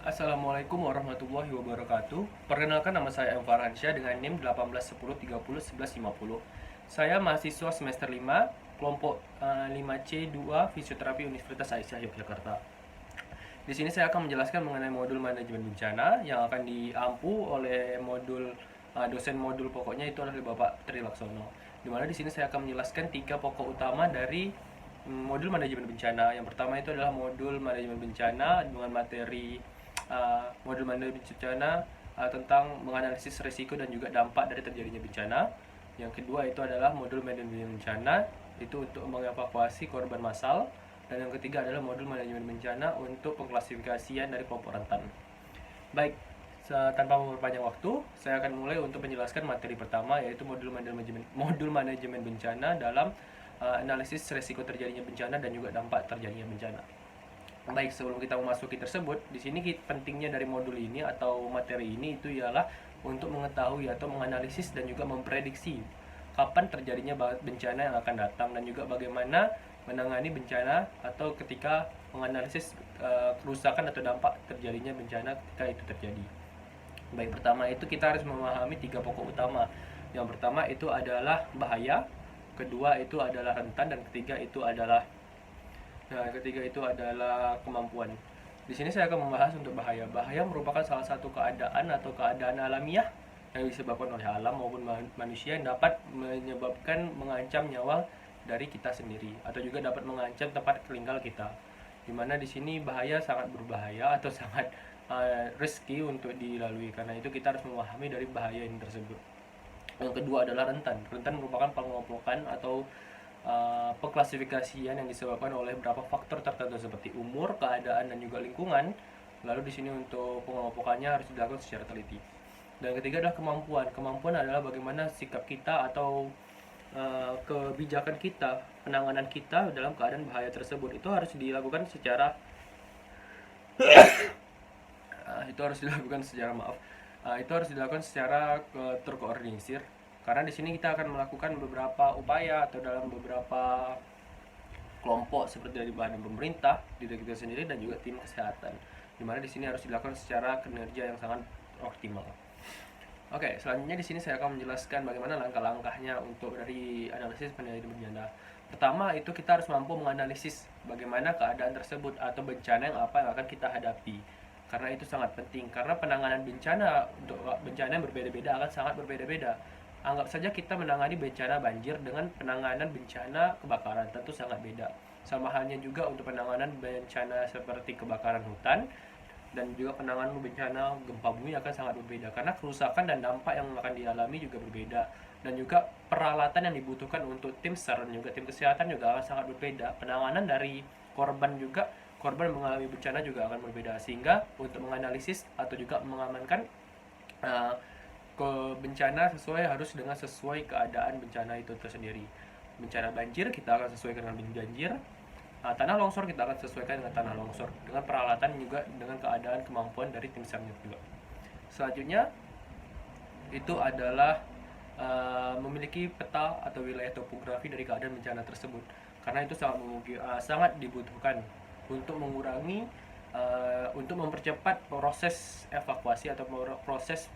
Assalamualaikum warahmatullahi wabarakatuh. Perkenalkan, nama saya M. Farhansyah dengan NIM 1810301150. Saya mahasiswa semester 5, kelompok 5C2 Fisioterapi Universitas Aisyah Yogyakarta. Di sini saya akan menjelaskan mengenai modul manajemen bencana yang akan diampu oleh dosen modul pokoknya itu adalah Bapak Tri Laksono. Di mana di sini saya akan menjelaskan 3 pokok utama dari modul manajemen bencana. Yang pertama itu adalah modul manajemen bencana dengan materi modul manajemen bencana tentang menganalisis risiko dan juga dampak dari terjadinya bencana. Yang kedua itu adalah modul manajemen bencana itu untuk mengevakuasi korban massal, dan yang ketiga adalah modul manajemen bencana untuk pengklasifikasian dari kelompok rentan. Baik, tanpa memperpanjang waktu, saya akan mulai untuk menjelaskan materi pertama, yaitu modul manajemen bencana dalam analisis risiko terjadinya bencana dan juga dampak terjadinya bencana. Baik, sebelum kita memasuki tersebut, di sini pentingnya dari modul ini atau materi ini itu ialah untuk mengetahui atau menganalisis dan juga memprediksi kapan terjadinya bencana yang akan datang, dan juga bagaimana menangani bencana atau ketika menganalisis kerusakan atau dampak terjadinya bencana ketika itu terjadi. Baik, pertama itu kita harus memahami 3 pokok utama. Yang pertama itu adalah bahaya, kedua itu adalah rentan, dan ketiga itu adalah kemampuan. Di sini saya akan membahas untuk bahaya. Bahaya merupakan salah satu keadaan atau keadaan alamiah yang disebabkan oleh alam maupun manusia yang dapat menyebabkan mengancam nyawa dari kita sendiri atau juga dapat mengancam tempat tinggal kita. Dimana di sini bahaya sangat berbahaya atau sangat risky untuk dilalui. Karena itu kita harus memahami dari bahaya ini tersebut. Yang kedua adalah rentan. Rentan merupakan pengelompokan atau pengklasifikasian yang disebabkan oleh beberapa faktor tertentu seperti umur, keadaan, dan juga lingkungan. Lalu di sini untuk pengelompokannya harus dilakukan secara teliti. Dan ketiga adalah kemampuan. Kemampuan adalah bagaimana sikap kita atau kebijakan kita, penanganan kita dalam keadaan bahaya tersebut. Itu harus dilakukan secara terkoordinir, karena di sini kita akan melakukan beberapa upaya atau dalam beberapa kelompok seperti dari badan pemerintah, diri kita sendiri, dan juga tim kesehatan. Dimana di sini harus dilakukan secara kinerja yang sangat optimal. Oke, selanjutnya di sini saya akan menjelaskan bagaimana langkah-langkahnya untuk dari analisis penilaian bencana. Pertama itu kita harus mampu menganalisis bagaimana keadaan tersebut atau bencana yang akan kita hadapi. Karena itu sangat penting, karena penanganan bencana untuk bencana yang berbeda-beda akan sangat berbeda-beda. Anggap saja kita menangani bencana banjir dengan penanganan bencana kebakaran, tentu sangat beda. Sama halnya juga untuk penanganan bencana seperti kebakaran hutan dan juga penanganan bencana gempa bumi akan sangat berbeda, karena kerusakan dan dampak yang akan dialami juga berbeda, dan juga peralatan yang dibutuhkan untuk tim SAR dan juga tim kesehatan juga akan sangat berbeda. Penanganan dari korban mengalami bencana juga akan berbeda, sehingga untuk menganalisis atau juga mengamankan ke bencana sesuai keadaan bencana itu tersendiri. Bencana banjir kita akan sesuaikan dengan banjir, tanah longsor kita akan sesuaikan dengan tanah longsor, dengan peralatan juga dengan keadaan kemampuan dari tim SAR juga. Selanjutnya itu adalah memiliki peta atau wilayah topografi dari keadaan bencana tersebut, karena itu sangat dibutuhkan untuk mengurangi untuk mempercepat proses evakuasi atau proses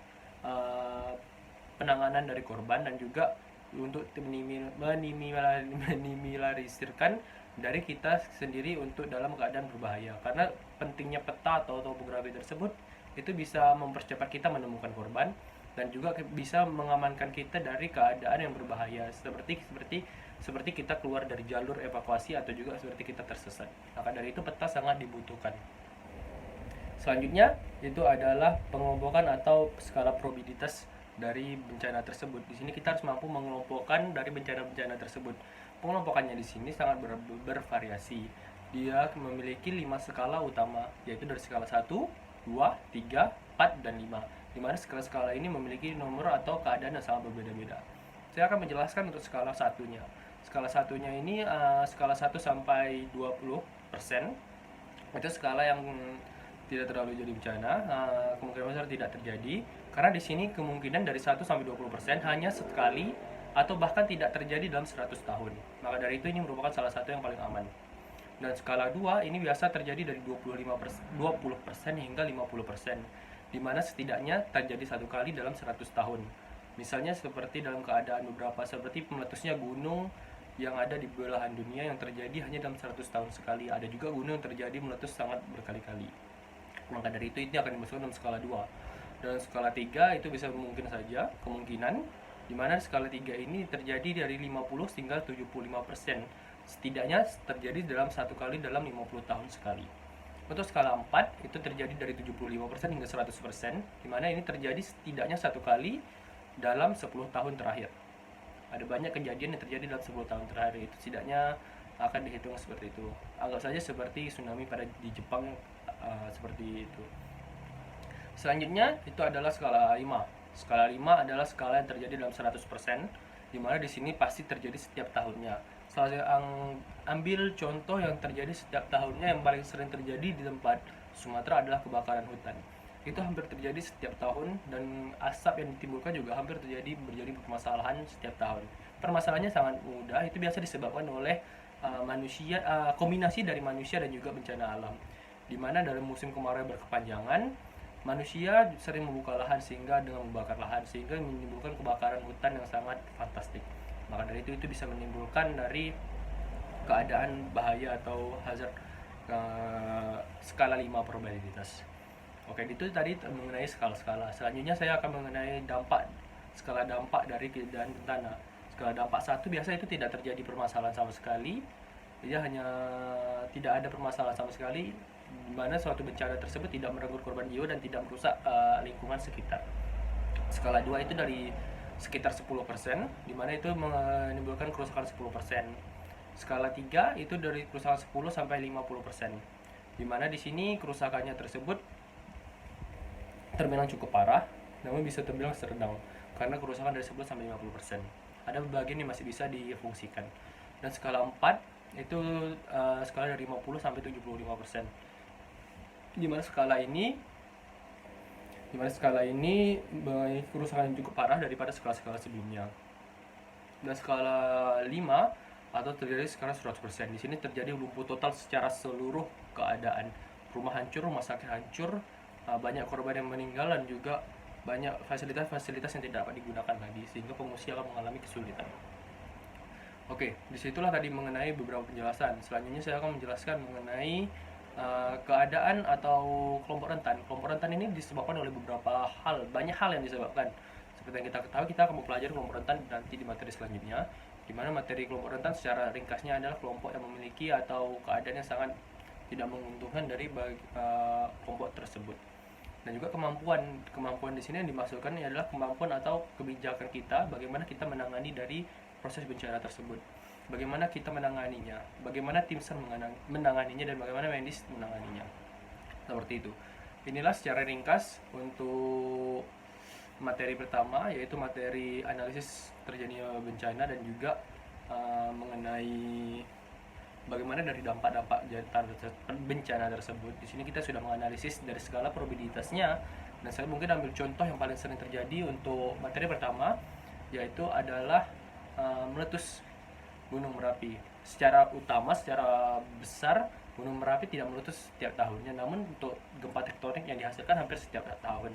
penanganan dari korban, dan juga untuk minimalisirkan dari kita sendiri untuk dalam keadaan berbahaya. Karena pentingnya peta atau topografi tersebut itu bisa mempercepat kita menemukan korban dan juga bisa mengamankan kita dari keadaan yang berbahaya, seperti kita keluar dari jalur evakuasi atau juga seperti kita tersesat. Maka dari itu peta sangat dibutuhkan. Selanjutnya itu adalah pengelompokan atau skala probabilitas dari bencana tersebut. Di sini kita harus mampu mengelompokkan dari bencana-bencana tersebut. Pengelompokannya di sini sangat bervariasi. Dia memiliki 5 skala utama, yaitu dari skala 1, 2, 3, 4, dan 5. Di mana skala-skala ini memiliki nomor atau keadaan yang sangat berbeda-beda. Saya akan menjelaskan untuk skala satunya. Skala satunya ini skala 1 sampai 20%. Itu skala yang tidak terlalu jadi bencana, kemungkinan besar tidak terjadi, karena di sini kemungkinan dari 1 sampai 20% hanya sekali atau bahkan tidak terjadi dalam 100 tahun. Maka dari itu ini merupakan salah satu yang paling aman. Dan skala 2 ini biasa terjadi dari 20% hingga 50%, di mana setidaknya terjadi satu kali dalam 100 tahun. Misalnya seperti dalam keadaan beberapa seperti meletusnya gunung yang ada di belahan dunia yang terjadi hanya dalam 100 tahun sekali. Ada juga gunung yang terjadi meletus sangat berkali-kali. Maka dari itu ini akan dimasukkan dalam skala 2. Dan skala 3 itu bisa mungkin saja kemungkinan di mana skala 3 ini terjadi dari 50 hingga 75%. Setidaknya terjadi dalam satu kali dalam 50 tahun sekali. Untuk skala 4 itu terjadi dari 75% hingga 100%, di mana ini terjadi setidaknya satu kali dalam 10 tahun terakhir. Ada banyak kejadian yang terjadi dalam 10 tahun terakhir, itu setidaknya akan dihitung seperti itu. Anggap saja seperti tsunami pada di Jepang, seperti itu. Selanjutnya itu adalah skala 5. Skala 5 adalah skala yang terjadi dalam 100%, di mana di sini pasti terjadi setiap tahunnya. Saya ambil contoh yang terjadi setiap tahunnya, yang paling sering terjadi di tempat Sumatera adalah kebakaran hutan. Itu hampir terjadi setiap tahun, dan asap yang ditimbulkan juga hampir terjadi permasalahan setiap tahun. Permasalahannya sangat mudah, itu biasa disebabkan oleh manusia, kombinasi dari manusia dan juga bencana alam. Dimana dalam musim kemarau berkepanjangan, manusia sering membuka lahan sehingga dengan membakar lahan sehingga menimbulkan kebakaran hutan yang sangat fantastik. Maka dari itu bisa menimbulkan dari keadaan bahaya atau hazard skala 5 probabilitas. Oke, itu tadi mengenai skala-skala. Selanjutnya saya akan mengenai skala dampak dari keadaan bencana. Skala dampak 1 biasa itu tidak terjadi permasalahan sama sekali. Dia hanya tidak ada permasalahan sama sekali, di mana suatu bencana tersebut tidak merenggut korban jiwa dan tidak merusak lingkungan sekitar. Skala 2 itu dari sekitar 10%, di mana itu menimbulkan kerusakan 10%. Skala 3 itu dari kerusakan 10 sampai 50%. Di mana di sini kerusakannya tersebut terbilang cukup parah, namun bisa terbilang sedang karena kerusakan dari 10 sampai 50%. Ada bagian yang masih bisa difungsikan. Dan skala 4 itu skala dari 50 sampai 75%. Di mana skala ini kerusakan yang cukup parah daripada skala-skala sebelumnya. Dan skala 5 atau terjadi sekarang 100%. Di sini terjadi lumpuh total secara seluruh keadaan. Rumah hancur, rumah sakit hancur, banyak korban yang meninggal, dan juga banyak fasilitas-fasilitas yang tidak dapat digunakan lagi, sehingga pengungsi akan mengalami kesulitan. Oke, disitulah tadi mengenai beberapa penjelasan. Selanjutnya saya akan menjelaskan mengenai keadaan atau kelompok rentan. Kelompok rentan ini disebabkan oleh banyak hal yang disebabkan. Seperti yang kita ketahui, kita akan mempelajari kelompok rentan nanti di materi selanjutnya, di mana materi kelompok rentan secara ringkasnya adalah kelompok yang memiliki atau keadaan yang sangat tidak menguntungkan dari kelompok tersebut. Dan juga kemampuan di sini yang dimaksudkan adalah kemampuan atau kebijakan kita, bagaimana kita menangani dari proses bencana tersebut, bagaimana kita menanganinya, bagaimana tim SAR menanganinya, dan bagaimana medis menanganinya. Seperti itu. Inilah secara ringkas untuk materi pertama, yaitu materi analisis terjadinya bencana dan juga mengenai bagaimana dari dampak-dampak bencana tersebut. Di sini kita sudah menganalisis dari segala probabilitasnya, dan saya mungkin ambil contoh yang paling sering terjadi untuk materi pertama, yaitu adalah meletus Gunung Merapi. Secara besar, Gunung Merapi tidak meletus setiap tahunnya, namun untuk gempa tektonik yang dihasilkan hampir setiap tahun,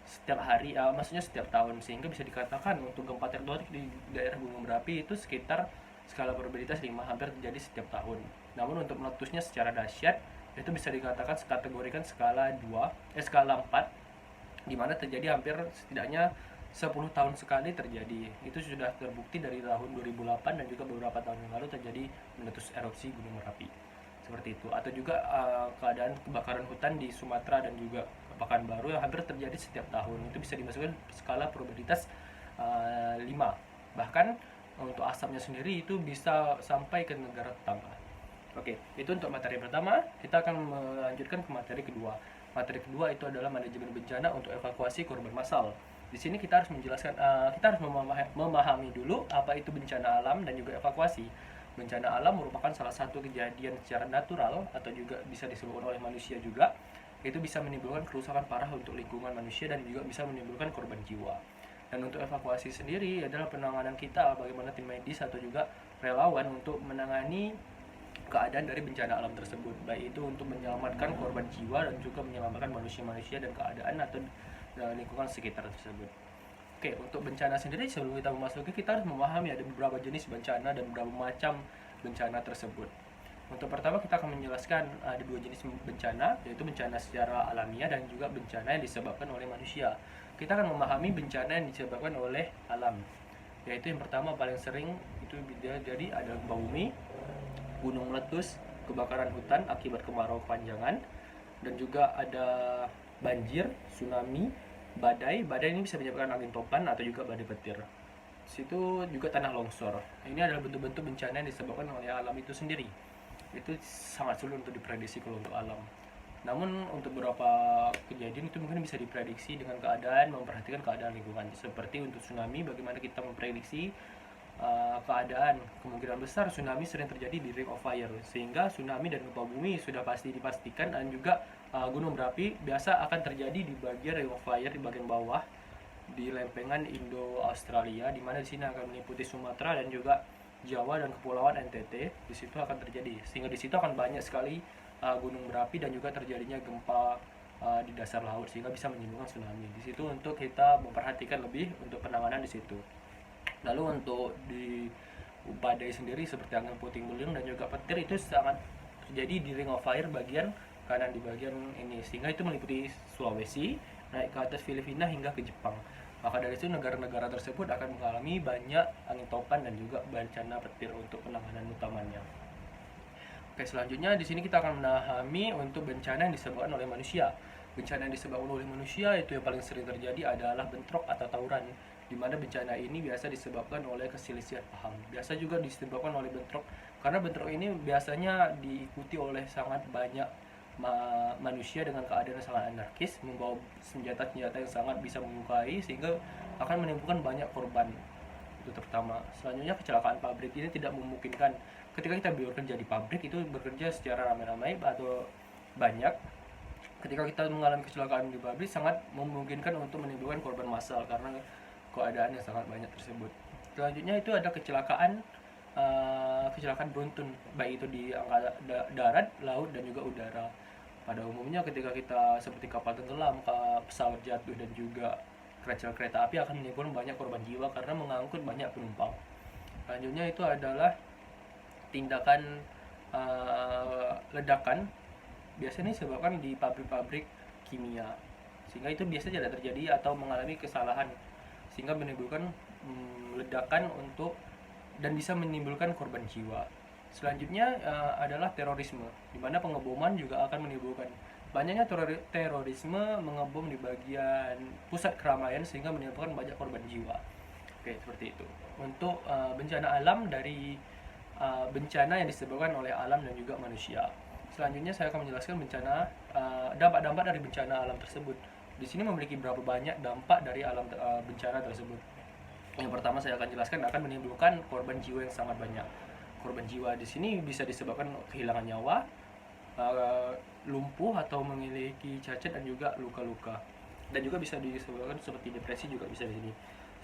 setiap hari, maksudnya setiap tahun, sehingga bisa dikatakan untuk gempa tektonik di daerah Gunung Merapi itu sekitar skala probabilitas 5, hampir terjadi setiap tahun. Namun untuk meletusnya secara dahsyat itu bisa dikatakan kategorikan skala 4, di mana terjadi hampir setidaknya 10 tahun sekali terjadi. Itu sudah terbukti dari tahun 2008 dan juga beberapa tahun yang lalu terjadi meletus erupsi Gunung Merapi. Seperti itu. Atau juga keadaan kebakaran hutan di Sumatera dan juga Pekanbaru yang hampir terjadi setiap tahun. Itu bisa dimasukkan skala probabilitas 5. Bahkan untuk asapnya sendiri itu bisa sampai ke negara tetangga. Oke, itu untuk materi pertama. Kita akan melanjutkan ke materi kedua. Materi kedua itu adalah manajemen bencana untuk evakuasi korban massal. Di sini kita harus menjelaskan, kita harus memahami dulu apa itu bencana alam dan juga evakuasi. Bencana alam merupakan salah satu kejadian secara natural atau juga bisa disebabkan oleh manusia juga. Itu bisa menimbulkan kerusakan parah untuk lingkungan manusia dan juga bisa menimbulkan korban jiwa. Dan untuk evakuasi sendiri adalah penanganan kita, bagaimana tim medis atau juga relawan untuk menangani keadaan dari bencana alam tersebut, baik itu untuk menyelamatkan korban jiwa dan juga menyelamatkan manusia-manusia dan keadaan atau lingkungan sekitar tersebut. Oke, untuk bencana sendiri sebelum kita memasuki, kita harus memahami ada beberapa jenis bencana dan beberapa macam bencana tersebut. Untuk pertama kita akan menjelaskan ada dua jenis bencana, yaitu bencana secara alamiah dan juga bencana yang disebabkan oleh manusia. Kita akan memahami bencana yang disebabkan oleh alam, yaitu yang pertama paling sering itu jadi ada gempa bumi, gunung meletus, kebakaran hutan akibat kemarau kepanjangan, dan juga ada banjir, tsunami, badai. Badai ini bisa menyebabkan angin topan atau juga badai petir. Situ juga tanah longsor. Ini adalah bentuk-bentuk bencana yang disebabkan oleh alam itu sendiri. Itu sangat sulit untuk diprediksi kalau untuk alam. Namun untuk beberapa kejadian itu mungkin bisa diprediksi dengan keadaan memperhatikan keadaan lingkungan. Seperti untuk tsunami, bagaimana kita memprediksi keadaan kemungkinan besar tsunami sering terjadi di Ring of Fire, sehingga tsunami dan gempa bumi sudah pasti dipastikan, dan juga gunung berapi biasa akan terjadi di bagian Ring of Fire di bagian bawah di lempengan Indo-Australia, di mana di sini akan meliputi Sumatera dan juga Jawa dan Kepulauan NTT. Di situ akan terjadi, sehingga di situ akan banyak sekali gunung berapi dan juga terjadinya gempa di dasar laut, sehingga bisa menimbulkan tsunami. Di situ untuk kita memperhatikan lebih untuk penanganan di situ. Lalu untuk di badai sendiri seperti angin puting beliung dan juga petir itu sangat terjadi di Ring of Fire bagian kanan di bagian ini, sehingga itu meliputi Sulawesi, naik ke atas Filipina hingga ke Jepang. Maka dari itu negara-negara tersebut akan mengalami banyak angin topan dan juga bencana petir untuk penanganan utamanya. Oke, selanjutnya di sini kita akan memahami untuk bencana yang disebabkan oleh manusia. Bencana yang disebabkan oleh manusia itu yang paling sering terjadi adalah bentrok atau tawuran, di mana bencana ini biasa disebabkan oleh keselisihan paham. Biasa juga disebabkan oleh bentrok, karena bentrok ini biasanya diikuti oleh sangat banyak manusia dengan keadaan yang sangat anarkis, membawa senjata-senjata yang sangat bisa melukai, sehingga akan menimbulkan banyak korban. Itu pertama. Selanjutnya kecelakaan pabrik ini tidak memungkinkan. Ketika kita bekerja di pabrik itu bekerja secara ramai-ramai atau banyak. Ketika kita mengalami kecelakaan di pabrik sangat memungkinkan untuk menimbulkan korban massal karena keadaan yang sangat banyak tersebut. Selanjutnya itu ada kecelakaan beruntun, baik itu di angkatan darat, laut dan juga udara. Pada umumnya ketika kita seperti kapal tenggelam, pesawat jatuh dan juga kereta api akan menimbulkan banyak korban jiwa karena mengangkut banyak penumpang. Selanjutnya itu adalah tindakan ledakan, biasanya disebabkan di pabrik-pabrik kimia, sehingga itu biasanya tidak terjadi atau mengalami kesalahan sehingga menimbulkan ledakan untuk dan bisa menimbulkan korban jiwa. Selanjutnya adalah terorisme, di mana pengeboman juga akan menimbulkan banyaknya terorisme mengebom di bagian pusat keramaian sehingga menimbulkan banyak korban jiwa. Oke, seperti itu. Untuk bencana alam dari bencana yang disebabkan oleh alam dan juga manusia. Selanjutnya saya akan menjelaskan bencana dampak-dampak dari bencana alam tersebut. Di sini memiliki berapa banyak dampak dari alam bencana tersebut. Yang pertama saya akan jelaskan akan menimbulkan korban jiwa yang sangat banyak. Korban jiwa di sini bisa disebabkan kehilangan nyawa, lumpuh atau memiliki cacat dan juga luka-luka. Dan juga bisa disebabkan seperti depresi juga bisa di sini.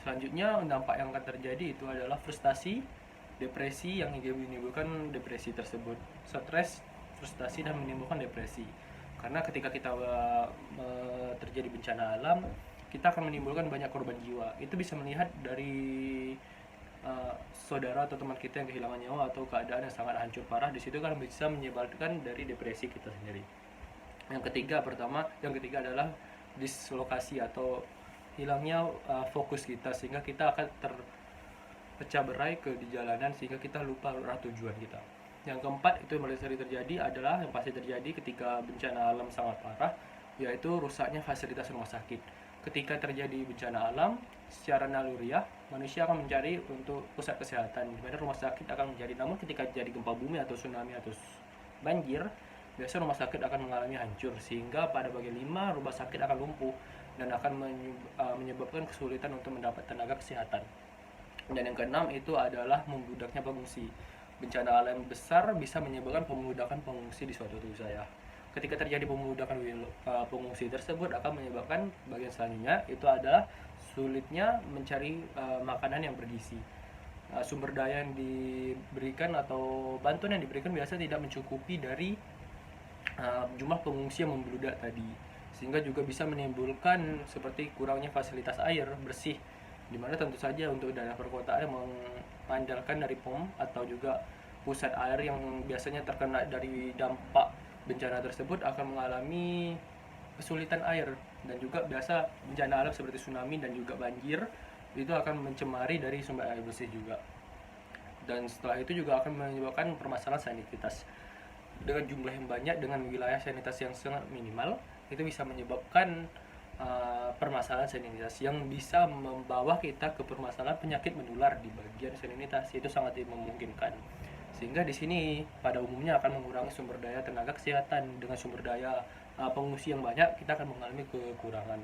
Selanjutnya dampak yang akan terjadi itu adalah frustasi, depresi yang menimbulkan depresi tersebut, stres, frustasi dan menimbulkan depresi. Karena ketika kita terjadi bencana alam, kita akan menimbulkan banyak korban jiwa. Itu bisa melihat dari saudara atau teman kita yang kehilangan nyawa atau keadaan yang sangat hancur parah. Di situ kan bisa menyebabkan dari depresi kita sendiri. Yang ketiga adalah dislokasi atau hilangnya fokus kita, sehingga kita akan terpecah berai di jalanan sehingga kita lupa arah tujuan kita. Yang keempat itu yang paling sering terjadi adalah yang pasti terjadi ketika bencana alam sangat parah, yaitu rusaknya fasilitas rumah sakit. Ketika terjadi bencana alam, secara naluriah manusia akan mencari untuk pusat kesehatan, di mana rumah sakit akan menjadi. Namun ketika terjadi gempa bumi atau tsunami atau banjir, biasa rumah sakit akan mengalami hancur, sehingga pada bagian 5 rumah sakit akan lumpuh dan akan menyebabkan kesulitan untuk mendapat tenaga kesehatan. Dan yang keenam itu adalah membludaknya pengungsi. Bencana alam besar bisa menyebabkan pemudakan pengungsi di suatu wilayah. Ketika terjadi pemudakan pengungsi tersebut akan menyebabkan bagian selanjutnya itu adalah sulitnya mencari makanan yang bergizi. sumber daya yang diberikan atau bantuan yang diberikan biasa tidak mencukupi dari jumlah pengungsi yang membludak tadi, sehingga juga bisa menimbulkan seperti kurangnya fasilitas air bersih, dimana tentu saja untuk daerah perkotaan yang mengandalkan dari POM atau juga pusat air yang biasanya terkena dari dampak bencana tersebut akan mengalami kesulitan air, dan juga biasa bencana alam seperti tsunami dan juga banjir itu akan mencemari dari sumber air bersih juga, dan setelah itu juga akan menyebabkan permasalahan sanititas. Dengan jumlah yang banyak dengan wilayah sanitasi yang sangat minimal itu bisa menyebabkan permasalahan sanitasi yang bisa membawa kita ke permasalahan penyakit menular di bagian sanitasi, itu sangat memungkinkan. Sehingga di sini pada umumnya akan mengurangi sumber daya tenaga kesehatan. Dengan sumber daya pengungsi yang banyak, kita akan mengalami kekurangan.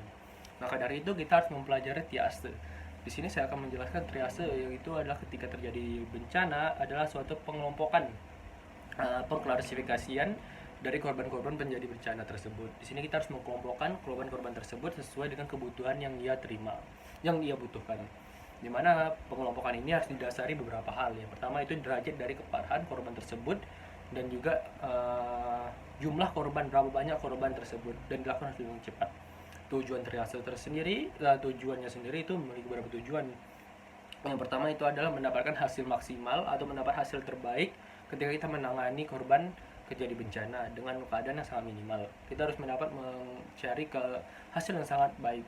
Maka dari itu kita harus mempelajari triase. Di sini saya akan menjelaskan triase, yaitu adalah ketika terjadi bencana adalah suatu pengelompokan, pengklasifikasian dari korban-korban penjadi bencana tersebut. Di sini kita harus mengelompokkan korban-korban tersebut sesuai dengan kebutuhan yang ia terima, yang ia butuhkan. Di mana pengelompokan ini harus didasari beberapa hal. Yang pertama itu derajat dari keparahan korban tersebut, dan juga jumlah korban, berapa banyak korban tersebut, dan dilakukan dengan cepat. Tujuan triase tersendiri, tujuannya sendiri itu memiliki beberapa tujuan. Yang pertama itu adalah mendapatkan hasil maksimal atau mendapat hasil terbaik ketika kita menangani korban kejadian bencana dengan keadaan yang sangat minimal. Kita harus mencari ke hasil yang sangat baik.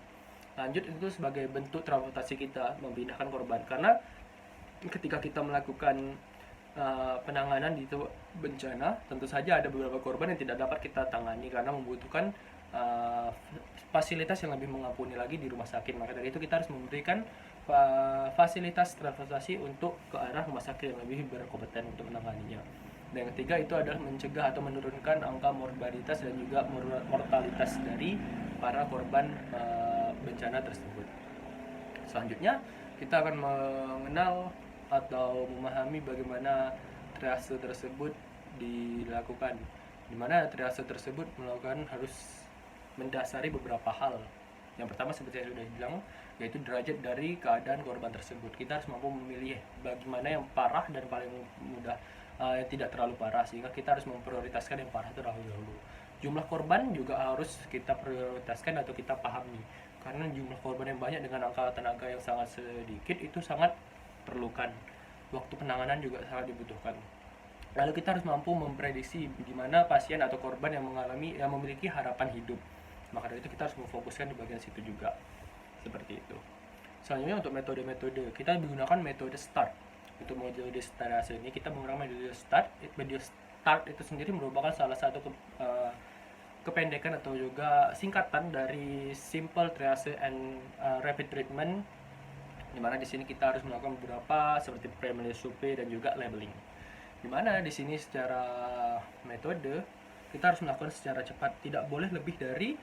Lanjut itu sebagai bentuk transportasi kita memindahkan korban, karena ketika kita melakukan penanganan di bencana, tentu saja ada beberapa korban yang tidak dapat kita tangani karena membutuhkan fasilitas yang lebih mengampuni lagi di rumah sakit. Maka dari itu kita harus memberikan fasilitas transportasi untuk ke arah rumah sakit yang lebih berkompeten untuk menanganinya. Dan yang ketiga itu adalah mencegah atau menurunkan angka mortalitas dan juga mortalitas dari para korban bencana tersebut. Selanjutnya kita akan mengenal atau memahami bagaimana triase tersebut dilakukan, di mana triase tersebut melakukan harus mendasari beberapa hal. Yang pertama seperti yang sudah bilang, yaitu derajat dari keadaan korban tersebut. Kita harus mampu memilih bagaimana yang parah dan paling mudah, yang tidak terlalu parah, sehingga kita harus memprioritaskan yang parah terlebih dahulu. Jumlah korban juga harus kita prioritaskan atau kita pahami, karena jumlah korban yang banyak dengan angka tenaga yang sangat sedikit itu sangat perlukan. Waktu penanganan juga sangat dibutuhkan. Lalu kita harus mampu memprediksi di mana pasien atau korban yang memiliki harapan hidup. Maka dari itu kita harus memfokuskan di bagian situ juga. Seperti itu. Selanjutnya untuk metode-metode, kita menggunakan metode START. Untuk metode START ini kita menggunakan metode START. Metode START itu sendiri merupakan salah satu kependekan atau juga singkatan dari Simple Triage and Rapid Treatment, di mana di sini kita harus melakukan beberapa seperti preliminary survey dan juga labeling. Di mana di sini secara metode kita harus melakukan secara cepat, tidak boleh lebih dari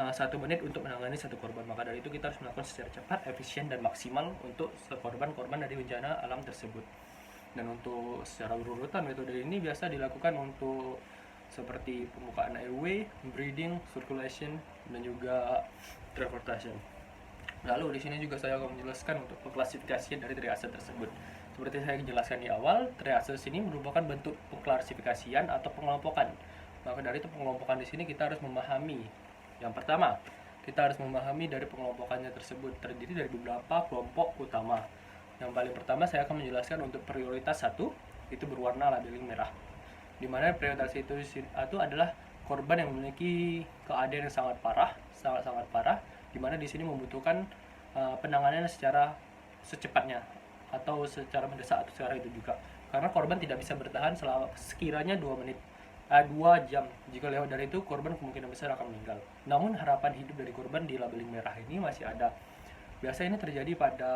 1 menit untuk menangani satu korban. Maka dari itu kita harus melakukan secara cepat, efisien dan maksimal untuk korban-korban dari bencana alam tersebut. Dan untuk secara urutan metode ini biasa dilakukan untuk seperti pembukaan airway, breathing, circulation, dan juga transportation. Lalu di sini juga saya akan menjelaskan untuk pengklasifikasian dari triase tersebut. Seperti saya jelaskan di awal, triase ini merupakan bentuk pengklasifikasian atau pengelompokan. Maka dari itu pengelompokan di sini kita harus memahami. Yang pertama, kita harus memahami dari pengelompokannya tersebut terdiri dari beberapa kelompok utama. Yang paling pertama saya akan menjelaskan untuk prioritas 1, itu berwarna labeling merah. Di mana prioritas itu adalah korban yang memiliki keadaan yang sangat parah, sangat parah, di mana di sini membutuhkan penanganan secara secepatnya atau secara mendesak atau secara itu juga. Karena korban tidak bisa bertahan selama sekiranya 2 jam. Jika lewat dari itu, korban kemungkinan besar akan meninggal. Namun harapan hidup dari korban di labeling merah ini masih ada. Biasa ini terjadi pada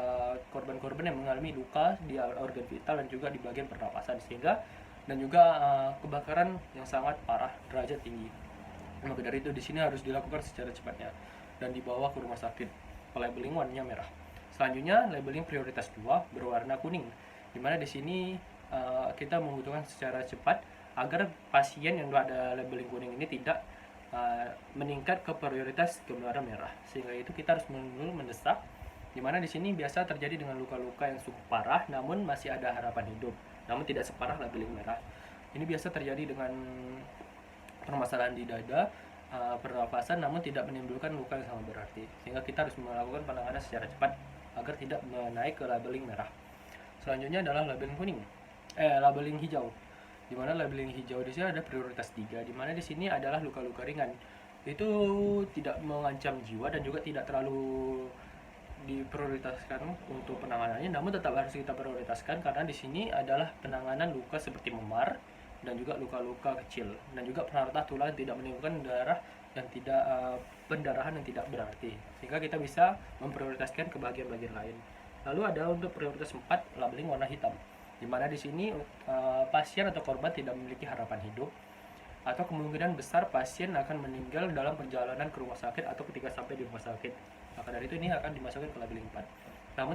korban-korban yang mengalami luka di organ vital dan juga di bagian pernapasan, sehingga dan juga kebakaran yang sangat parah, derajat tinggi. Maka dari itu di sini harus dilakukan secara cepatnya dan dibawa ke rumah sakit. Labeling warnanya merah. Selanjutnya labeling prioritas 2 berwarna kuning, dimana di sini kita membutuhkan secara cepat agar pasien yang ada labeling kuning ini tidak meningkat ke prioritas ke warna merah, sehingga itu kita harus mendesak Dimana di sini biasa terjadi dengan luka-luka yang cukup parah namun masih ada harapan hidup, namun tidak separah labeling merah. Ini biasa terjadi dengan permasalahan di dada, pernapasan namun tidak menimbulkan luka yang sangat berarti, sehingga kita harus melakukan penanganan secara cepat agar tidak menaik ke labeling merah. Selanjutnya adalah labeling kuning, labeling hijau. Di mana labeling hijau di sini ada prioritas 3, di mana di sini adalah luka-luka ringan. Itu tidak mengancam jiwa dan juga tidak terlalu diprioritaskan untuk penanganannya, namun tetap harus kita prioritaskan karena di sini adalah penanganan luka seperti memar dan juga luka-luka kecil dan juga penarta tulang yang tidak menimbulkan darah dan tidak pendarahan yang tidak berarti, sehingga kita bisa memprioritaskan ke bagian-bagian lain. Lalu ada untuk prioritas 4, labeling warna hitam, di mana di sini pasien atau korban tidak memiliki harapan hidup atau kemungkinan besar pasien akan meninggal dalam perjalanan ke rumah sakit atau ketika sampai di rumah sakit. Maka dari itu ini akan dimasukkan ke labeling 4. Namun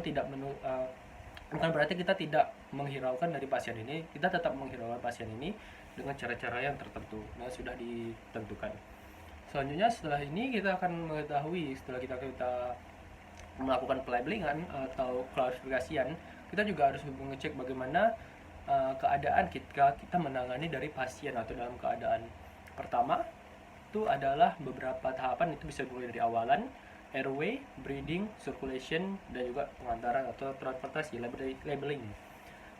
bukan berarti kita tidak menghiraukan dari pasien ini, kita tetap menghiraukan pasien ini dengan cara-cara yang tertentu, nah sudah ditentukan. Selanjutnya setelah ini kita akan mengetahui, setelah kita melakukan pelabelingan atau klarifikasian, kita juga harus mengecek bagaimana keadaan kita menangani dari pasien atau dalam keadaan. Pertama itu adalah beberapa tahapan, itu bisa mulai dari awalan, airway, breathing, circulation, dan juga pengantaran atau transportasi, labeling.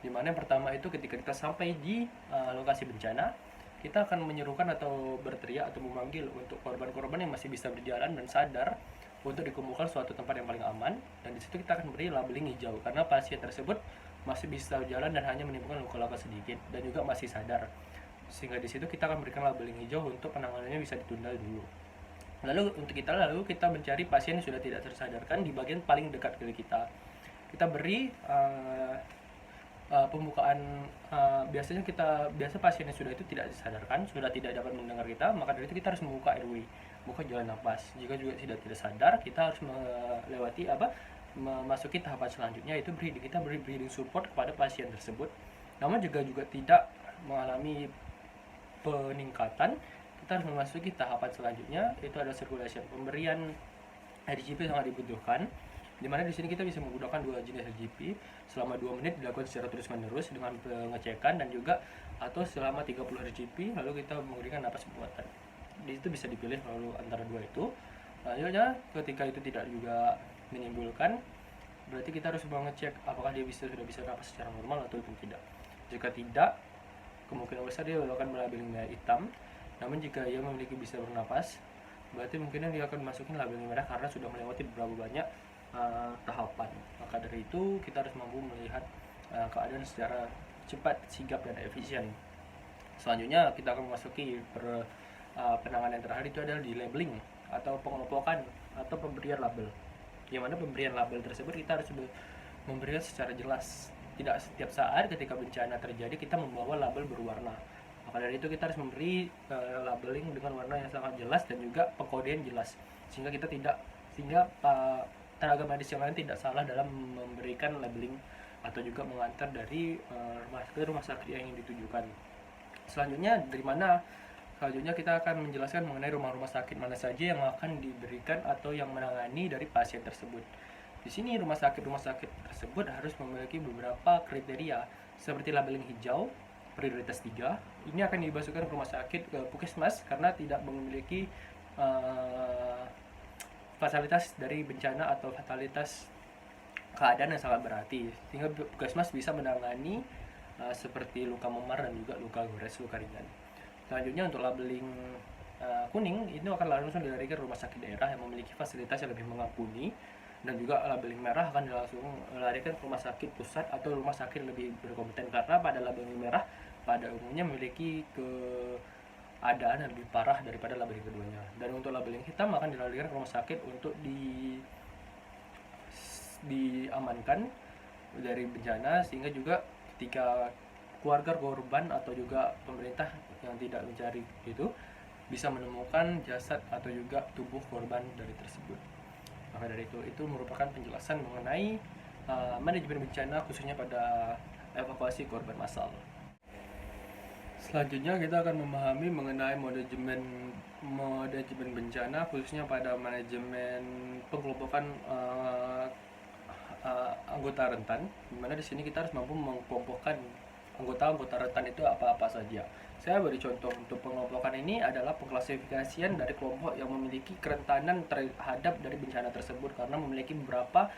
Dimana yang pertama itu ketika kita sampai di lokasi bencana, kita akan menyerukan atau berteriak atau memanggil untuk korban-korban yang masih bisa berjalan dan sadar untuk dikumpulkan suatu tempat yang paling aman, dan disitu kita akan beri labeling hijau karena pasien tersebut masih bisa berjalan dan hanya menimbulkan luka-luka sedikit dan juga masih sadar, sehingga disitu kita akan berikan labeling hijau untuk penanganannya bisa ditunda dulu. Lalu kita mencari pasien yang sudah tidak tersadarkan di bagian paling dekat dari kita. Kita beri pembukaan, biasa pasien yang sudah itu tidak disadarkan, sudah tidak dapat mendengar kita, maka dari itu kita harus membuka airway, buka jalan nafas. Jika juga tidak sadar, kita harus melewati memasuki tahapan selanjutnya, yaitu breathing. Kita beri breathing support kepada pasien tersebut. Namun juga tidak mengalami peningkatan, kita harus memasuki tahapan selanjutnya, yaitu ada circulation. Pemberian RGP sangat dibutuhkan, dimana di sini kita bisa menggunakan 2 jenis RGP selama 2 menit dilakukan secara terus-menerus dengan pengecekan, dan juga atau selama 30 RGP lalu kita memberikan napas buatan. Di situ bisa dipilih lalu antara 2 itu. Selanjutnya ketika itu tidak juga menimbulkan, berarti kita harus mengecek apakah dia sudah bisa napas secara normal atau tidak. Jika tidak, kemungkinan besar dia akan melabeling merah hitam. Namun jika ia memiliki bisa bernapas, berarti mungkin dia akan masukin labeling merah karena sudah melewati beberapa banyak tahapan. Maka dari itu kita harus mampu melihat keadaan secara cepat, sigap, dan efisien. Selanjutnya kita akan memasuki penanganan yang terakhir, itu adalah di labeling atau pengelompokan atau pemberian label. Yang mana pemberian label tersebut kita harus memberikan secara jelas. Tidak setiap saat ketika bencana terjadi kita membawa label berwarna. Maka dari itu kita harus memberi labeling dengan warna yang sangat jelas dan juga pengkodean jelas, sehingga tenaga medis yang lain tidak salah dalam memberikan labeling atau juga mengantar dari rumah sakit yang ditujukan. Selanjutnya kita akan menjelaskan mengenai rumah-rumah sakit mana saja yang akan diberikan atau yang menangani dari pasien tersebut. Di sini rumah sakit tersebut harus memiliki beberapa kriteria seperti labeling hijau, prioritas 3. Ini akan dimasukkan ke rumah sakit ke puskesmas karena tidak memiliki fasilitas dari bencana atau fatalitas keadaan yang sangat berarti, sehingga puskesmas bisa menangani seperti luka memar dan juga luka gores, luka ringan. Selanjutnya untuk labeling kuning itu akan langsung dilarikan ke rumah sakit daerah yang memiliki fasilitas yang lebih mengampuni, dan juga labeling merah akan langsung dilarikan ke rumah sakit pusat atau rumah sakit lebih berkompeten, karena pada labeling merah pada umumnya memiliki keadaan yang lebih parah daripada labeling keduanya. Dan untuk labeling hitam akan dilarikan ke rumah sakit untuk diamankan dari bencana, sehingga juga ketika keluarga korban atau juga pemerintah yang tidak mencari itu bisa menemukan jasad atau juga tubuh korban dari tersebut. Maka dari itu merupakan penjelasan mengenai manajemen bencana khususnya pada evakuasi korban massal. Selanjutnya kita akan memahami mengenai manajemen bencana khususnya pada manajemen pengelompokan anggota rentan, dimana di sini kita harus mampu mengkelompokkan anggota-anggota rentan itu apa-apa saja. Saya beri contoh untuk pengelompokan ini adalah pengklasifikasian dari kelompok yang memiliki kerentanan terhadap dari bencana tersebut karena memiliki beberapa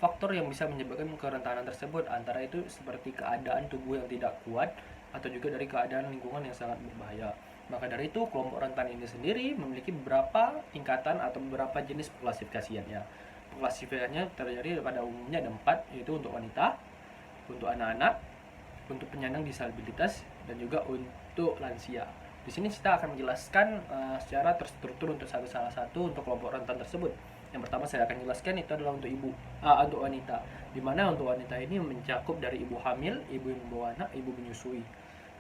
faktor yang bisa menyebabkan kerentanan tersebut, antara itu seperti keadaan tubuh yang tidak kuat atau juga dari keadaan lingkungan yang sangat berbahaya. Maka dari itu kelompok rentan ini sendiri memiliki beberapa tingkatan atau beberapa jenis pengklasifikasiannya. Pengklasifikasiannya terjadi pada umumnya ada 4, yaitu untuk wanita, untuk anak-anak, untuk penyandang disabilitas, dan juga untuk lansia. Di sini kita akan menjelaskan secara terstruktur untuk salah satu untuk kelompok rentan tersebut. Yang pertama saya akan jelaskan itu adalah untuk untuk wanita. Di mana untuk wanita ini mencakup dari ibu hamil, ibu yang membawa anak, ibu menyusui.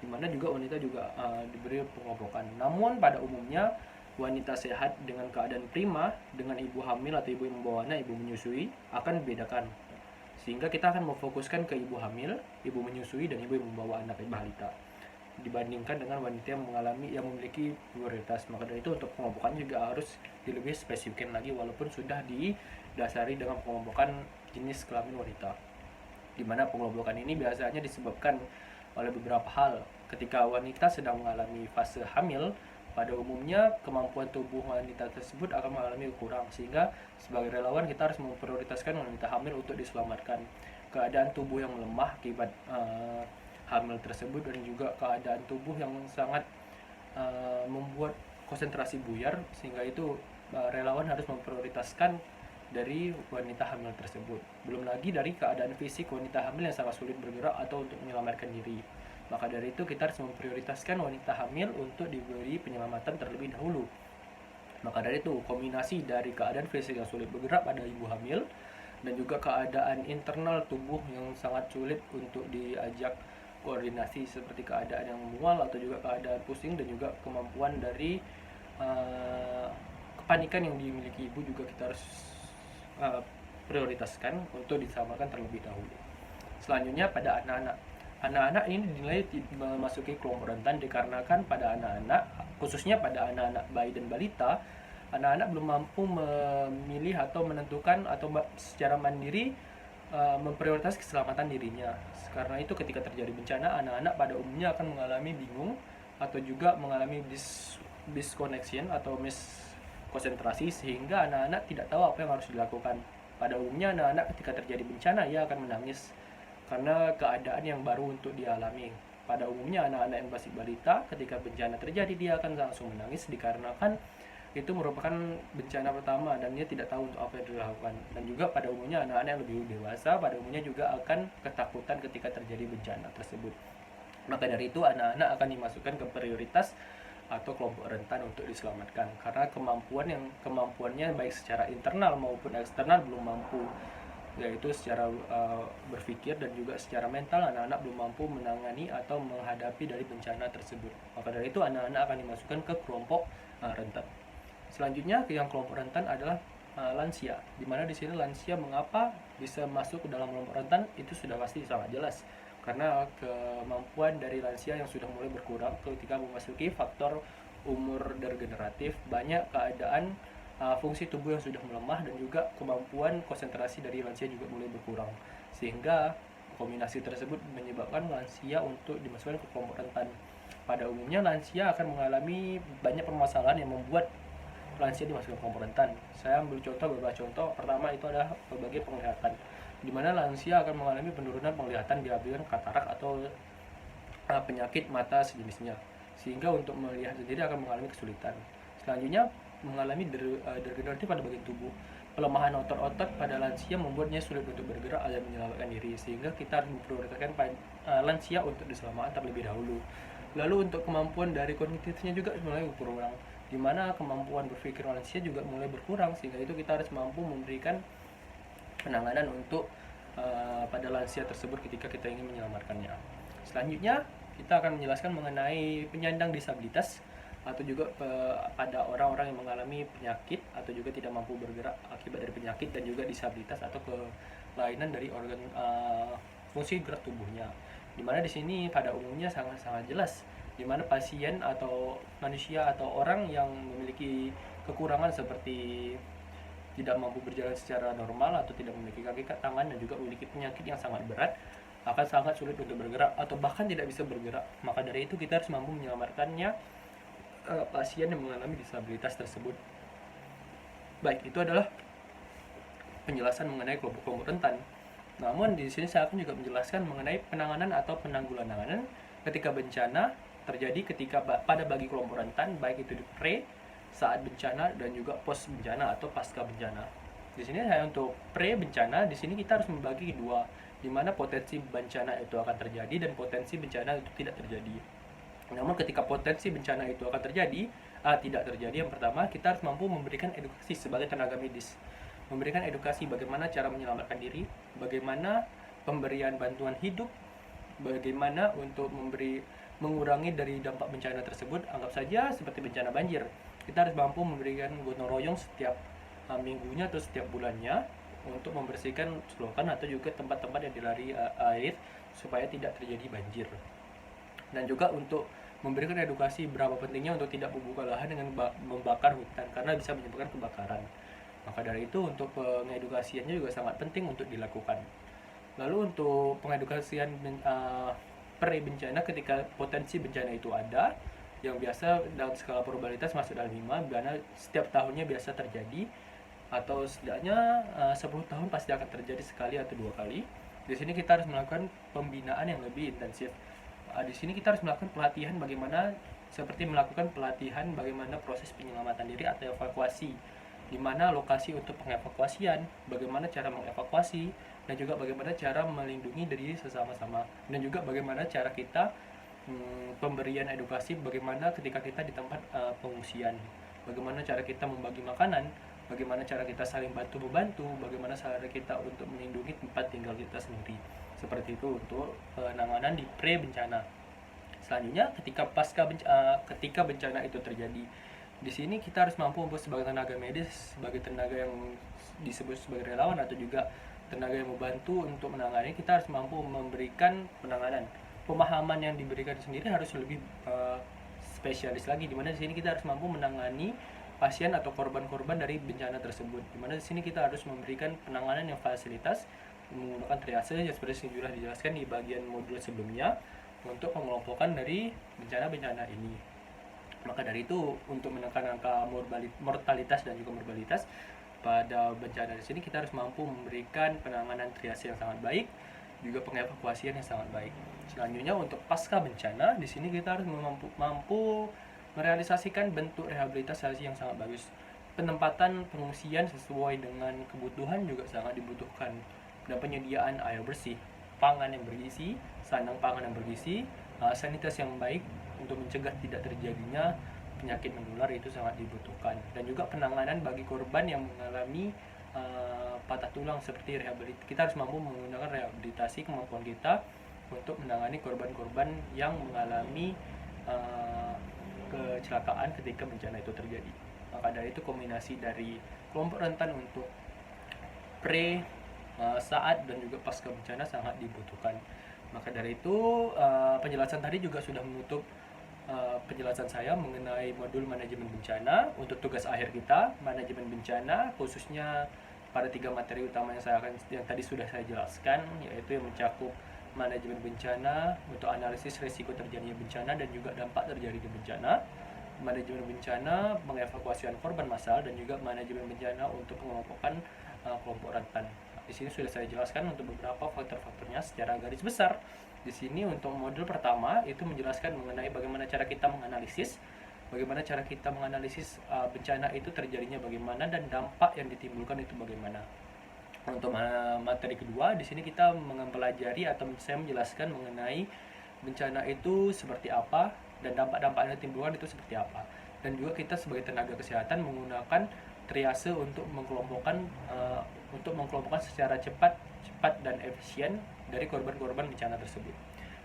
Di mana juga wanita juga diberi pengelompokan. Namun pada umumnya wanita sehat dengan keadaan prima dengan ibu hamil atau ibu yang membawa anak, ibu menyusui akan dibedakan. Sehingga kita akan memfokuskan ke ibu hamil, ibu menyusui, dan ibu yang membawa anak balita dibandingkan dengan wanita yang memiliki prioritas. Maka dari itu untuk pengelompokan juga harus lebih spesifikkan lagi walaupun sudah didasari dengan pengelompokan jenis kelamin wanita. Di mana pengelompokan ini biasanya disebabkan oleh beberapa hal. Ketika wanita sedang mengalami fase hamil, pada umumnya kemampuan tubuh wanita tersebut akan mengalami kurang, sehingga sebagai relawan kita harus memprioritaskan wanita hamil untuk diselamatkan. Keadaan tubuh yang melemah akibat hamil tersebut dan juga keadaan tubuh yang sangat membuat konsentrasi buyar, sehingga itu relawan harus memprioritaskan dari wanita hamil tersebut. Belum lagi dari keadaan fisik wanita hamil yang sangat sulit bergerak atau untuk menyelamatkan diri. Maka dari itu kita harus memprioritaskan wanita hamil untuk diberi penyelamatan terlebih dahulu. Maka dari itu kombinasi dari keadaan fisik yang sulit bergerak pada ibu hamil dan juga keadaan internal tubuh yang sangat sulit untuk diajak koordinasi seperti keadaan yang mual atau juga keadaan pusing, dan juga kemampuan dari kepanikan yang dimiliki ibu juga kita harus prioritaskan untuk diselamatkan terlebih dahulu. Selanjutnya pada anak-anak. Anak-anak ini dinilai memasuki kelompok rentan dikarenakan pada anak-anak, khususnya pada anak-anak bayi dan balita, anak-anak belum mampu memilih atau menentukan atau secara mandiri memprioritaskan keselamatan dirinya. Karena itu ketika terjadi bencana, anak-anak pada umumnya akan mengalami bingung atau juga mengalami disconnection atau miskonsentrasi, sehingga anak-anak tidak tahu apa yang harus dilakukan. Pada umumnya anak-anak ketika terjadi bencana ia akan menangis karena keadaan yang baru untuk dialami. Pada umumnya anak-anak yang masih balita ketika bencana terjadi dia akan langsung menangis dikarenakan itu merupakan bencana pertama dan dia tidak tahu untuk apa yang dilakukan. Dan juga pada umumnya anak-anak yang lebih dewasa pada umumnya juga akan ketakutan ketika terjadi bencana tersebut. Maka dari itu anak-anak akan dimasukkan ke prioritas atau kelompok rentan untuk diselamatkan karena kemampuannya baik secara internal maupun eksternal belum mampu, yaitu secara berpikir dan juga secara mental anak-anak belum mampu menangani atau menghadapi dari bencana tersebut. Maka dari itu anak-anak akan dimasukkan ke kelompok rentan. Selanjutnya yang kelompok rentan adalah lansia. Di mana di sini lansia mengapa bisa masuk ke dalam kelompok rentan itu sudah pasti sangat jelas. Karena kemampuan dari lansia yang sudah mulai berkurang ketika memasuki faktor umur degeneratif, banyak keadaan fungsi tubuh yang sudah melemah dan juga kemampuan konsentrasi dari lansia juga mulai berkurang, sehingga kombinasi tersebut menyebabkan lansia untuk dimasukkan ke kelompok rentan. Pada umumnya lansia akan mengalami banyak permasalahan yang membuat lansia dimasukkan ke kelompok rentan. Saya ambil beberapa contoh. Pertama itu adalah berbagai penglihatan, di mana lansia akan mengalami penurunan penglihatan diakibatkan katarak atau penyakit mata sejenisnya, sehingga untuk melihat sendiri akan mengalami kesulitan. Selanjutnya mengalami degeneratif pada bagian tubuh. Pelemahan otot-otot pada lansia membuatnya sulit untuk bergerak dan menyelamatkan diri, sehingga kita harus memprioritaskan lansia untuk diselamatkan terlebih dahulu. Lalu untuk kemampuan dari kognitifnya juga mulai berkurang, di mana kemampuan berpikir lansia juga mulai berkurang, sehingga itu kita harus mampu memberikan penanganan untuk pada lansia tersebut ketika kita ingin menyelamatkannya. Selanjutnya kita akan menjelaskan mengenai penyandang disabilitas atau juga pada orang-orang yang mengalami penyakit atau juga tidak mampu bergerak akibat dari penyakit dan juga disabilitas atau kelainan dari organ fungsi gerak tubuhnya. Dimana di sini pada umumnya sangat-sangat jelas, dimana pasien atau manusia atau orang yang memiliki kekurangan seperti tidak mampu berjalan secara normal atau tidak memiliki kaki tangan dan juga memiliki penyakit yang sangat berat, akan sangat sulit untuk bergerak atau bahkan tidak bisa bergerak. Maka dari itu kita harus mampu menyelamatkannya, pasien yang mengalami disabilitas tersebut. Baik, itu adalah penjelasan mengenai kelompok-kelompok rentan. Namun di sini saya akan juga menjelaskan mengenai penanganan atau penanggulangan ketika bencana terjadi pada bagi kelompok rentan, baik itu di pre, saat bencana, dan juga pos bencana atau pasca bencana. Di sini saya untuk pre bencana, di sini kita harus membagi dua, di mana potensi bencana itu akan terjadi dan potensi bencana itu tidak terjadi. Namun ketika potensi bencana itu akan terjadi, tidak terjadi, yang pertama kita harus mampu memberikan edukasi sebagai tenaga medis, memberikan edukasi bagaimana cara menyelamatkan diri, bagaimana pemberian bantuan hidup, bagaimana untuk mengurangi dari dampak bencana tersebut. Anggap saja seperti bencana banjir, kita harus mampu memberikan gotong royong setiap minggunya atau setiap bulannya untuk membersihkan selokan atau juga tempat-tempat yang dilari air supaya tidak terjadi banjir. Dan juga untuk memberikan edukasi berapa pentingnya untuk tidak membuka lahan dengan membakar hutan karena bisa menyebabkan kebakaran. Maka dari itu untuk pengedukasiannya juga sangat penting untuk dilakukan. Lalu untuk pengedukasian pre-bencana ketika potensi bencana itu ada, yang biasa dalam skala probabilitas masuk dalam 5, karena setiap tahunnya biasa terjadi, atau setidaknya 10 tahun pasti akan terjadi sekali atau 2 kali. Di sini kita harus melakukan pembinaan yang lebih intensif. Di sini kita harus melakukan pelatihan seperti melakukan pelatihan bagaimana proses penyelamatan diri atau evakuasi, di mana lokasi untuk pengevakuasian, bagaimana cara mengevakuasi, dan juga bagaimana cara melindungi diri sesama-sama, dan juga bagaimana cara kita pemberian edukasi bagaimana ketika kita di tempat pengungsian, bagaimana cara kita membagi makanan, bagaimana cara kita saling bantu-membantu, bagaimana cara kita untuk melindungi tempat tinggal kita sendiri. Seperti itu untuk penanganan di pre-bencana. Selanjutnya ketika bencana itu terjadi, di sini kita harus mampu sebagai tenaga medis, sebagai tenaga yang disebut sebagai relawan atau juga tenaga yang membantu untuk menangani, kita harus mampu memberikan penanganan. Pemahaman yang diberikan sendiri harus lebih spesialis lagi, dimana di sini kita harus mampu menangani pasien atau korban-korban dari bencana tersebut, dimana di sini kita harus memberikan penanganan yang fasilitas menggunakan triase yang seperti yang sudah dijelaskan di bagian modul sebelumnya untuk pengelompokan dari bencana-bencana ini. Maka dari itu untuk menekan angka mortalitas dan juga mortalitas pada bencana di sini kita harus mampu memberikan penanganan triase yang sangat baik, juga pengevakuasian yang sangat baik. Selanjutnya untuk pasca bencana, di sini kita harus mampu merealisasikan bentuk rehabilitasi yang sangat bagus. Penempatan pengungsian sesuai dengan kebutuhan juga sangat dibutuhkan, dan penyediaan air bersih, pangan yang bergizi, sandang pangan yang bergizi, sanitasi yang baik untuk mencegah tidak terjadinya penyakit menular itu sangat dibutuhkan. Dan juga penanganan bagi korban yang mengalami patah tulang seperti rehabilitasi. Kita harus mampu menggunakan rehabilitasi kemampuan kita untuk menangani korban-korban yang mengalami kecelakaan ketika bencana itu terjadi. Maka dari itu kombinasi dari kelompok rentan untuk pre, saat, dan juga pasca bencana sangat dibutuhkan. Maka dari itu penjelasan tadi juga sudah menutup penjelasan saya mengenai modul manajemen bencana untuk tugas akhir kita, manajemen bencana, khususnya pada 3 materi utama yang tadi sudah saya jelaskan, yaitu yang mencakup manajemen bencana untuk analisis risiko terjadinya bencana dan juga dampak terjadinya bencana, manajemen bencana mengevakuasikan korban massal, dan juga manajemen bencana untuk pengelompokan kelompok rentan. Di sini sudah saya jelaskan untuk beberapa faktor-faktornya secara garis besar. Di sini untuk modul pertama itu menjelaskan mengenai bagaimana cara kita menganalisis, bencana itu terjadinya bagaimana dan dampak yang ditimbulkan itu bagaimana. Untuk materi kedua, di sini kita mempelajari atau saya menjelaskan mengenai bencana itu seperti apa dan dampak-dampak yang ditimbulkan itu seperti apa. Dan juga kita sebagai tenaga kesehatan menggunakan triase untuk mengelompokkan secara cepat dan efisien dari korban-korban bencana tersebut.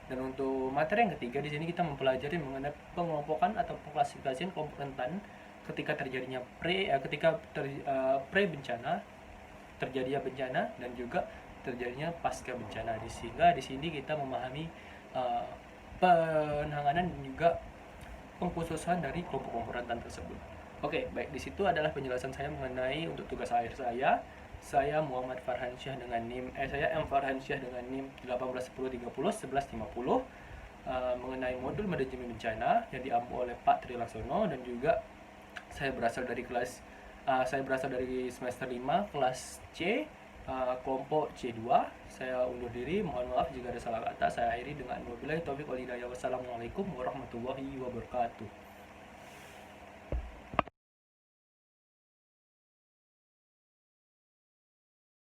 Dan untuk materi yang ketiga, di sini kita mempelajari mengenai pengelompokan atau pengklasifikasian kelompok rentan ketika terjadinya pre bencana, terjadinya bencana, dan juga terjadinya pasca bencana. Sehingga di sini kita memahami penanganan dan juga pengkhususan dari kelompok-kelompok rentan tersebut. Oke, baik, di situ adalah penjelasan saya mengenai untuk tugas akhir saya. Saya Muhammad Farhansyah dengan saya M Farhansyah dengan NIM 1810301150, mengenai modul manajemen bencana yang diampu oleh Pak Tri Laksono, dan juga saya berasal dari semester 5 kelas C, kelompok C2. Saya undur diri, mohon maaf jika ada salah kata. Saya akhiri dengan wabillahi taufiq wal hidayah. Wassalamualaikum warahmatullahi wabarakatuh.